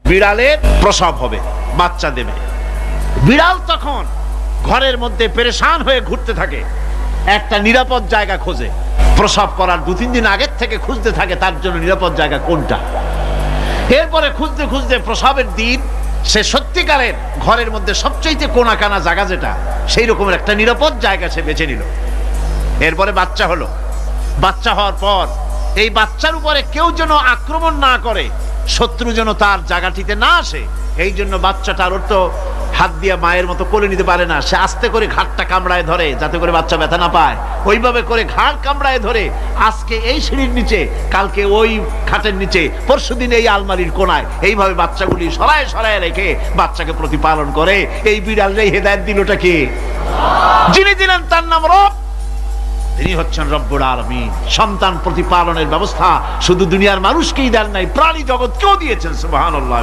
বিড়ালের প্রসব হবে, বাচ্চা দেবে। বিড়াল তখন ঘরের মধ্যে পেরেশান হয়ে ঘুরতে থাকে, একটা নিরাপদ জায়গা খোঁজে। প্রসব করার 2-3 দিন আগের থেকে খুঁজতে থাকে তার জন্য নিরাপদ জায়গা কোনটা। এরপরে খুঁজতে খুঁজতে প্রসবের দিন সে সত্যিকারের ঘরের মধ্যে সবচেয়ে কোনা কানা জায়গা যেটা, সেই রকমের একটা নিরাপদ জায়গা সে বেছে নিল। এরপরে বাচ্চা হলো। বাচ্চা হওয়ার পর এই বাচ্চার উপরে কেউ যেন আক্রমণ না করে, শত্রু যেন তার জায়গাটিতে না আসে, এই জন্য বাচ্চাটার ওর তো হাত দিয়ে মায়ের মতো কোলে নিতে পারে না, সে আস্তে করে ঘাটটা কামড়ায় ধরে যাতে করে বাচ্চা ব্যথা না পায়। ওইভাবে করে ঘাড় কামড়ায় ধরে আজকে এই সিঁড়ির নিচে, কালকে ওই খাটের নিচে, পরশুদিন এই আলমারির কোনায়, এইভাবে বাচ্চাগুলি সরায় সরায় রেখে বাচ্চাকে প্রতিপালন করে। এই বিড়ালটাই হেদায়েত দিলটা কে? যিনি দিলেন তার নাম রব, তিনি হচ্ছেন রব্বুল আলামিন। সন্তান প্রতিপালনের ব্যবস্থা শুধু দুনিয়ার মানুষকেই দেন নাই, প্রাণী জগৎকেও দিয়েছেন। সুবহানাল্লাহ।